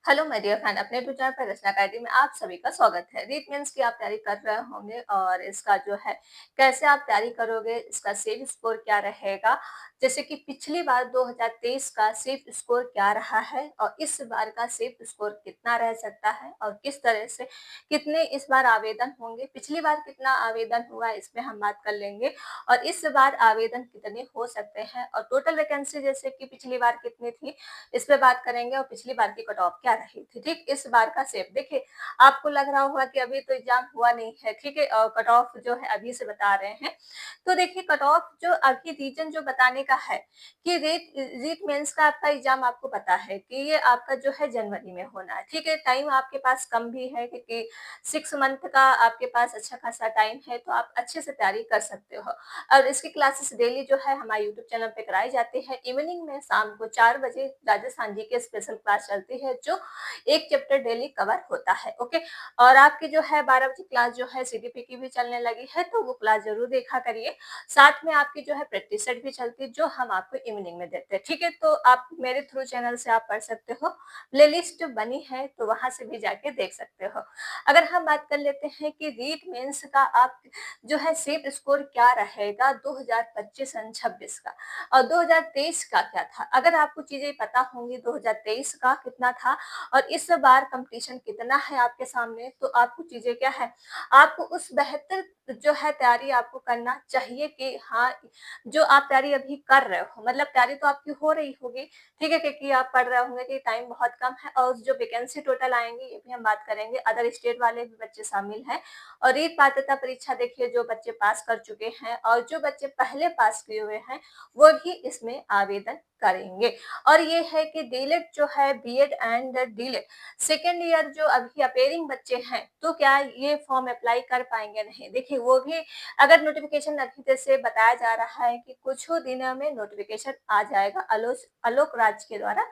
Hello my dear friend, अपने Twitter पर रचना academy में आप सभी का स्वागत है। रीट मीन्स की आप तैयारी कर रहे होंगे और इसका जो है कैसे आप तैयारी करोगे, इसका सेव स्कोर क्या रहेगा। जैसे कि पिछली बार 2023 का सेव स्कोर क्या रहा है और इस बार का सेव स्कोर कितना रह सकता है और किस तरह से कितने इस बार आवेदन होंगे। पिछली बार कितना आवेदन हुआ इसमें हम बात कर लेंगे और इस बार आवेदन कितने हो सकते हैं और टोटल वैकेंसी जैसे कि पिछली बार कितनी थी इस पे बात करेंगे और पिछली बार की कट ऑफ क्या रही थी। ठीक, इस बार का सेप देखिए, आपको लग रहा होगा कि अभी तो एग्जाम हुआ नहीं है, ठीक है, और कट ऑफ जो है अभी से बता रहे हैं। तो देखिए कट ऑफ जो अभी रीजन जो बताने का है कि रीट रीट मेंस का आपका एग्जाम आपको पता है कि ये आपका जो है जनवरी में होना है। ठीक है, टाइम आपके पास कम भी है क्योंकि 6 मंथ का आपके पास अच्छा खासा टाइम है, तो आप अच्छे से तैयारी कर सकते हो। और इसकी क्लासेस डेली जो है हमारे यूट्यूब चैनल पे कराई जाती है। इवनिंग में शाम को 4 बजे राजस्थान जी के स्पेशल क्लास चलती है, जो एक चैप्टर डेली कवर होता है। ओके, और आपकी जो है 12 बजे क्लास जो है सीडीपी की भी चलने लगी है, तो वो क्लास जरूर देखा करिए। साथ में आपकी जो है प्रैक्टिस सेट भी चलती है, जो हम आपको इवनिंग में देते हैं। ठीक है, तो आप मेरे थ्रू चैनल से आप पढ़ सकते हो, प्लेलिस्ट बनी है तो वहां से भी जाके देख सकते हो। अगर हम बात कर लेते हैं कि रीट मेंस का आप जो है सेट स्कोर क्या रहेगा 2025 एंड 26 का और 2023 का क्या था। अगर आपको चीजें पता होंगी 2023 का कितना था और इस बार कंपटीशन कितना है आपके सामने, तो आपको चीजें क्या है, आपको उस बेहतर जो है तैयारी आपको करना चाहिए कि हाँ, जो आप तैयारी अभी कर रहे हो, मतलब तैयारी तो आपकी हो रही होगी, ठीक है, क्योंकि आप पढ़ रहे होंगे कि टाइम बहुत कम है और जो वैकेंसी टोटल आएंगे ये भी हम बात करेंगे। अदर स्टेट वाले भी बच्चे शामिल हैं और रीट पात्रता परीक्षा देखिए, जो बच्चे पास कर चुके हैं और जो बच्चे पहले पास किए हुए हैं वो भी इसमें आवेदन करेंगे। और ये है कि डीलेट जो है बीएड एंड डीलेट सेकेंड ईयर जो अभी अपेयरिंग बच्चे हैं, तो क्या ये फॉर्म अप्लाई कर पाएंगे? नहीं, देखिए वो भी अगर नोटिफिकेशन अभी जैसे बताया जा रहा है कि कुछ दिनों में नोटिफिकेशन आ जाएगा, आलोक राज के द्वारा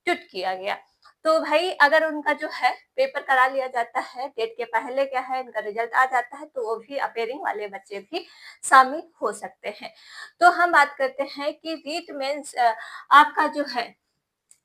ट्वीट किया गया। तो भाई अगर उनका जो है पेपर करा लिया जाता है, डेट के पहले क्या है इनका रिजल्ट आ जाता है, तो वो भी अपेयरिंग वाले बच्चे भी शामिल हो सकते हैं। तो हम बात करते हैं कि रीट मेंस आपका जो है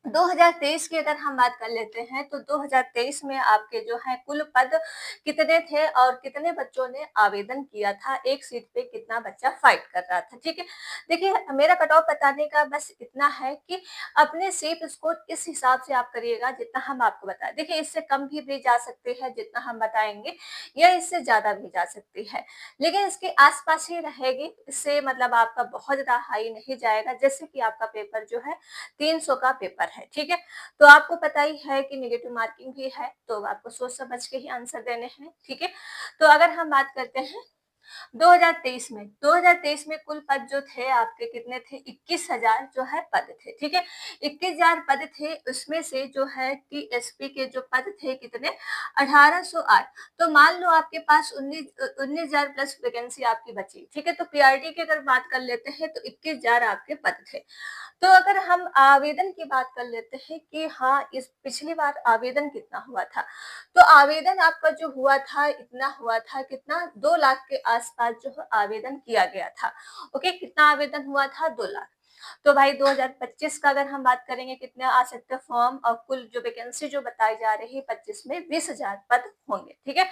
2023 की अगर हम बात कर लेते हैं, तो 2023 में आपके जो है कुल पद कितने थे और कितने बच्चों ने आवेदन किया था, एक सीट पे कितना बच्चा फाइट कर रहा था। ठीक है, देखिए मेरा कट ऑफ बताने का बस इतना है कि अपने सेफ स्कोर इस हिसाब से आप करिएगा जितना हम आपको बताएं। देखिए इससे कम भी जा सकते हैं जितना हम बताएंगे, या इससे ज्यादा भी जा सकती है, लेकिन इसके आसपास ही रहेगी। इससे मतलब आपका बहुत ज्यादा हाई नहीं जाएगा। जैसे कि आपका पेपर जो है 300 का पेपर है, ठीक है, तो आपको पता ही है कि नेगेटिव मार्किंग भी है, तो आपको सोच समझ के ही आंसर देने हैं। ठीक है, तो अगर हम बात करते हैं 2023 में कुल पद जो थे आपके कितने थे, 21,000 जो है पद थे। ठीक है, 21,000 पद थे, उसमें से जो है टीएसपी के जो पद थे कितने, 1808। तो मान लो आपके पास 19,000 प्लस वैकेंसी आपकी बची। ठीक है, तो पीआरडी की अगर बात कर लेते हैं तो 21,000 आपके पद थे। तो अगर हम आवेदन की बात कर लेते हैं कि हाँ, इस पिछली बार आवेदन कितना हुआ था, तो आवेदन आपका जो हुआ था इतना हुआ था, कितना, 2 लाख के आसपास जो है आवेदन किया गया था। ओके, कितना आवेदन हुआ था, 2 लाख। तो भाई 2025 का अगर हम बात करेंगे कितने आ सकते हैं फॉर्म, और कुल जो वैकेंसी जो बताई जा रही है 25 में 20,000 पद होंगे। ठीक है,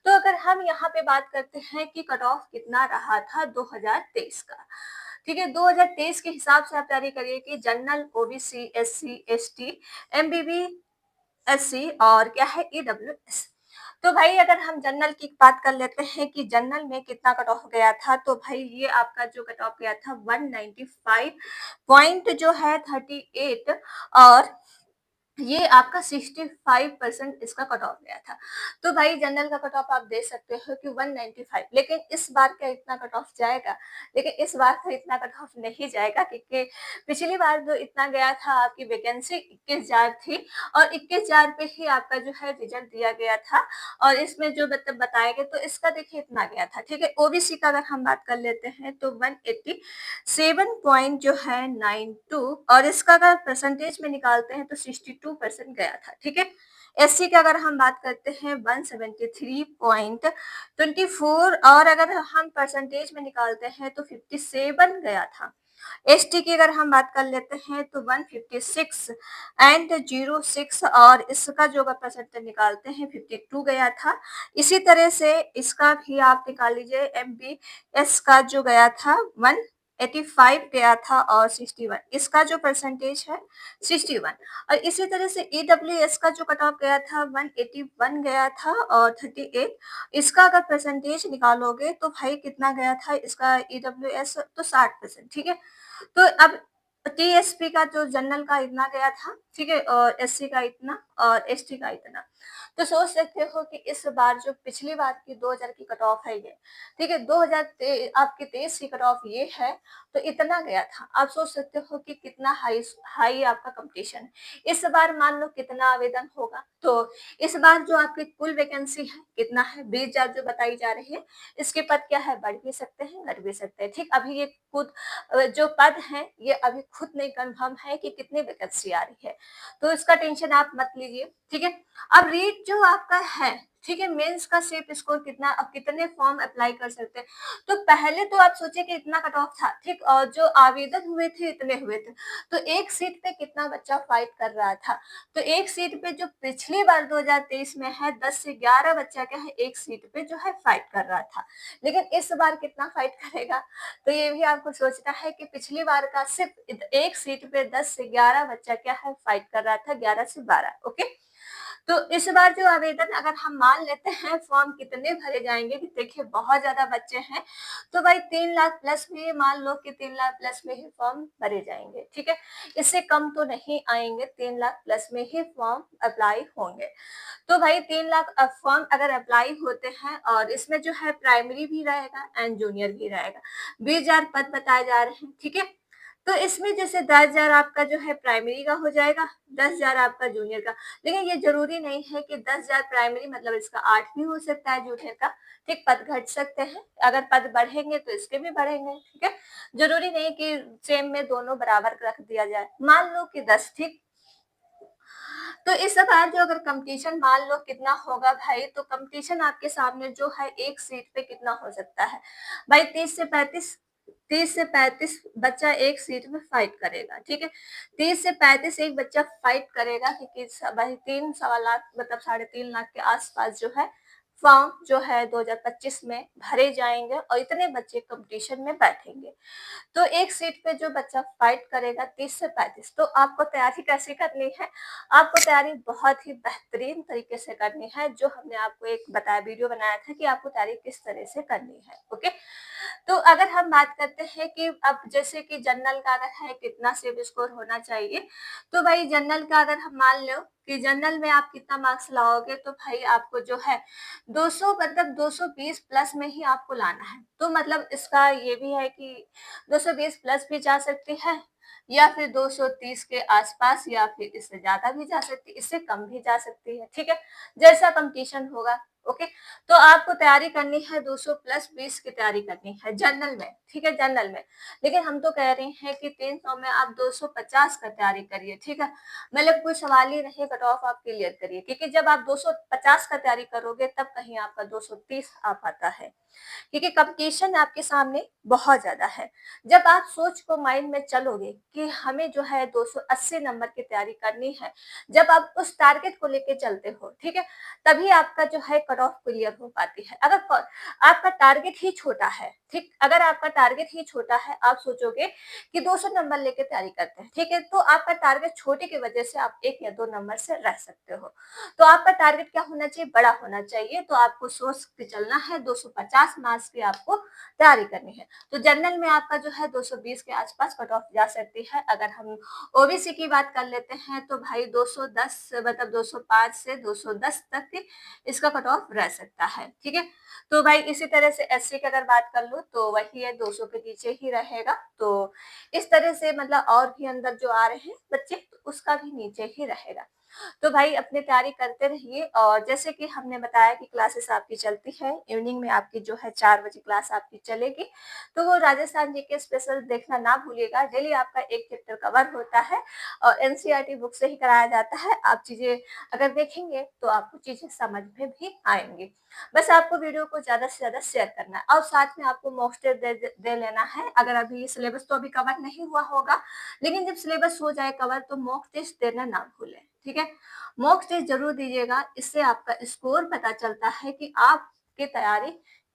तो अगर हम यहाँ पे बात करते हैं कि कट ऑफ कितना रहा था 2023 का, ठीक है, 2023 के हिसाब से आप तैयारी करिए कि general, OBC, SC, ST, MBB, SC और क्या है ईडब्ल्यूएस। तो भाई अगर हम जनरल की बात कर लेते हैं कि जनरल में कितना कट ऑफ गया था, तो भाई ये आपका जो कट ऑफ गया था 195 पॉइंट जो है 38, और ये आपका 65% इसका कट ऑफ गया था। तो भाई जनरल का कट ऑफ आप दे सकते हो कि 195, लेकिन इस बार का इतना कट ऑफ जाएगा, लेकिन इस बार का इतना कट ऑफ नहीं जाएगा, क्योंकि पिछली बार जो इतना गया था आपकी वैकेंसी 21,000 थी और 21,000 पे ही आपका जो है रिजल्ट दिया गया था, और इसमें जो बताया गया तो इसका देखिए इतना गया था। ठीक है, ओबीसी का अगर हम बात कर लेते हैं तो 187 पॉइंट जो है 92, और इसका अगर परसेंटेज में निकालते हैं तो 62% गया था। ठीक है, एससी का अगर हम बात करते हैं 173.24, और अगर हम परसेंटेज में निकालते हैं तो 57 गया था। एसटी की अगर हम बात कर लेते हैं तो 156 एंड 06 और इसका जो अगर परसेंटेज निकालते हैं 52 गया था। इसी तरह से इसका भी आप निकाल लीजिए एमबीएस का जो गया था 185 गया था और 61 इसका जो परसेंटेज है 61 और इसी तरह से ईडब्ल्यूएस का जो कट ऑफ गया था 181 गया था और 38 इसका अगर परसेंटेज निकालोगे तो भाई कितना गया था इसका ईडब्ल्यूएस तो 60%, ठीक है। तो अब टीएसपी का जो जनरल का इतना गया था, ठीक है, और एससी का इतना और एसटी का इतना। तो सोच सकते हो कि इस बार जो पिछली बार की 2000 की कट ऑफ है ये, ठीक है, 2000 आपके 23 की कट ऑफ ये है, तो इतना गया था। आप सोच सकते हो कि कितना हाई हाई आपका कंपटीशन है। इस बार मान लो कितना आवेदन होगा, तो इस बार जो आपकी कुल वैकेंसी है कितना है, 20,000 जो बताई जा रही है। इसके पद क्या है, बढ़ भी सकते हैं, घट भी सकते हैं, ठीक। अभी ये खुद जो पद है ये अभी खुद नहीं कंफर्म है कि कितनी वैकेंसी आ रही है, तो इसका टेंशन आप मत लीजिए, ठीक है। अब रीट जो आपका है, ठीक है, मेंस का सेफ स्कोर कितना, अब कितने फॉर्म अप्लाई कर सकते हैं। तो पहले तो आप सोचिए कि इतना कट ऑफ था, ठीक, और जो आवेदन हुए थे इतने हुए थे, तो एक सीट पे कितना बच्चा फाइट कर रहा था। तो एक सीट पे जो पिछली बार 2023 में है 10 से 11 बच्चा क्या है एक सीट पे जो है फाइट कर रहा था, लेकिन इस बार कितना फाइट करेगा। तो ये भी आपको सोचना है कि पिछली बार का सिर्फ एक सीट पे 10 से 11 बच्चा क्या है फाइट कर रहा था, 11 से 12, ओके। तो इस बार जो आवेदन अगर हम मान लेते हैं फॉर्म कितने भरे जाएंगे कि देखिए बहुत ज्यादा बच्चे हैं, तो भाई 3 लाख प्लस में मान लो कि 3 लाख प्लस में ही फॉर्म भरे जाएंगे, ठीक है। इससे कम तो नहीं आएंगे, 3 लाख प्लस में ही फॉर्म अप्लाई होंगे। तो भाई 3 लाख फॉर्म अगर अप्लाई होते हैं और इसमें जो है प्राइमरी भी रहेगा एंड जूनियर भी रहेगा, 20,000 पद बताए जा रहे हैं, ठीक है। तो इसमें जैसे 10,000 आपका जो है प्राइमरी का हो जाएगा, 10,000 आपका जूनियर का। लेकिन ये जरूरी नहीं है कि 10,000 प्राइमरी मतलब इसका 8 भी हो सकता है जूनियर का, ठीक। पद घट सकते हैं, अगर पद बढ़ेंगे तो इसके भी बढ़ेंगे, ठीक है। जरूरी नहीं कि सेम में दोनों बराबर रख दिया जाए, मान लो कि 10, ठीक। तो इस बार जो अगर कंपटीशन मान लो कितना होगा भाई, तो कंपटीशन आपके सामने जो है एक सीट पे कितना हो सकता है भाई, 30 से 35 बच्चा एक सीट में फाइट करेगा, ठीक है। 30 से 35 एक बच्चा फाइट करेगा क्योंकि भाई 3 सवा लाख मतलब 3.5 लाख के आसपास जो है फॉर्म जो है 2025 में भरे जाएंगे और इतने बच्चे कंपटीशन में बैठेंगे। तो एक सीट पे जो बच्चा फाइट करेगा 30 से 35, तो आपको तैयारी कैसे करनी है, आपको तैयारी बहुत ही बेहतरीन तरीके से करनी है, जो हमने आपको एक बताया वीडियो बनाया था कि आपको तैयारी किस तरह से करनी है, ओके। तो अगर हम बात करते हैं कि अब जैसे कि जनरल का अगर है कितना सिव स्कोर होना चाहिए, तो भाई जनरल का अगर हम मान लो कि जनरल में आप कितना मार्क्स लाओगे, तो भाई आपको जो है 200 मतलब 220 प्लस में ही आपको लाना है। तो मतलब इसका ये भी है कि 220 प्लस भी जा सकती है या फिर 230 के आसपास या फिर इससे ज्यादा भी जा सकती है, इससे कम भी जा सकती है, ठीक है, जैसा कंपटीशन होगा, ओके। तो आपको तैयारी करनी है 200 प्लस 20 की तैयारी करनी है जनरल में, ठीक है, जनरल में। लेकिन हम तो कह रहे हैं कि 300 में आप 250 का तैयारी करिए, ठीक है। मतलब कोई सवाल ही नहीं, कट ऑफ आप क्लियर करिए, क्योंकि जब आप 250 का तैयारी करोगे तब कहीं आपका 230 आ पाता है, क्योंकि कंपटीशन आपके सामने बहुत ज्यादा है। जब आप सोच को माइंड में चलोगे कि हमें जो है 280 नंबर की तैयारी करनी है, जब आप उस टारगेट को लेके चलते हो, ठीक है, तभी आपका जो है कट ऑफ क्लियर हो पाती है। अगर आपका टारगेट ही छोटा है, ठीक, अगर आपका टारगेट ही छोटा है, आप सोचोगे कि 200 नंबर लेके तैयारी करते हैं, ठीक है, तो आपका टारगेट छोटे की वजह से आप 1 या 2 नंबर से रह सकते हो। तो आपका टारगेट क्या होना चाहिए, बड़ा होना चाहिए। तो आपको सोच के चलना है 250 मार्क्स की आपको तैयारी करनी है। तो जनरल में आपका जो है 220 के आसपास कट ऑफ जा सकती है। अगर हम ओबीसी की बात कर लेते हैं तो भाई 210 मतलब 205 से 210 तक की इसका कट ऑफ रह सकता है, ठीक है। तो भाई इसी तरह से एससी की अगर बात कर लो तो वही है, 200 के नीचे ही रहेगा। तो इस तरह से मतलब और भी अंदर जो आ रहे हैं बच्चे, तो उसका भी नीचे ही रहेगा। तो भाई अपनी तैयारी करते रहिए और जैसे कि हमने बताया कि क्लासेस आपकी चलती है, इवनिंग में आपकी जो है 4 बजे क्लास आपकी चलेगी, तो वो राजस्थान जीके स्पेशल देखना ना भूलिएगा। डेली आपका एक चैप्टर कवर होता है और एनसीईआरटी बुक से ही कराया जाता है। आप चीज़ें अगर देखेंगे तो आपको चीज़ें समझ में भी आएँगी। बस आपको वीडियो को ज़्यादा से ज़्यादा शेयर करना है और साथ में आपको मॉक टेस्ट दे लेना है। अगर अभी सिलेबस तो अभी कवर नहीं हुआ होगा, लेकिन जब सिलेबस हो जाए कवर तो मॉक टेस्ट देना ना भूलें, ठीक है? मॉक टेस्ट ज़रूर दीजिएगा, इससे आपका स्कोर पता चलता है कि आपकी तैयारी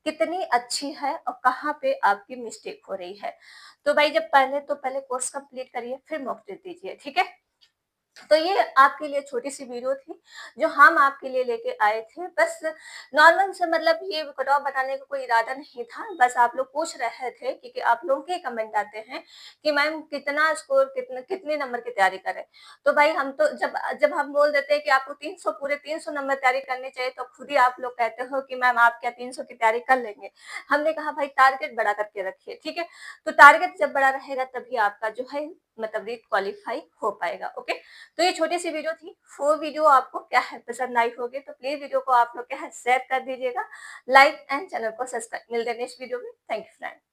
कितनी अच्छी है और कहाँ पे आपकी मिस्टेक हो रही है। तो भाई जब पहले कोर्स कंप्लीट करिए, फिर मॉक टेस्ट दीजिए, ठीक है? तो ये आपके लिए छोटी-सी वीडियो थी, जो हम आपके लिए लेके आए थे। बस नॉर्मल से मतलब ये कट ऑफ बताने का कोई इरादा नहीं था। बस आप लोग पूछ रहे थे क्योंकि आप लोगों के कमेंट आते हैं कि मैम कितना स्कोर कितने नंबर की तैयारी करें? तो भाई हम तो जब जब हम बोल देते हैं कि आपको 300 पूरे 300 नंबर तैयारी करनी चाहिए, तो खुद ही आप लोग कहते हो कि मैम आप क्या 300 की तैयारी कर लेंगे? हमने कहा भाई टारगेट बड़ा करके रखिए, ठीक है? तो टारगेट जब बड़ा रहेगा तभी आपका जो है मतलब रीट क्वालीफाई हो पाएगा, ओके? तो ये छोटी-सी वीडियो थी। वो वीडियो आपको क्या है पसंद आई होगी तो प्लीज़ वीडियो को आप लोग क्या है शेयर कर दीजिएगा, लाइक एंड चैनल को सब्सक्राइब। मिलते हैं नेक्स्ट वीडियो में। Thank you friend.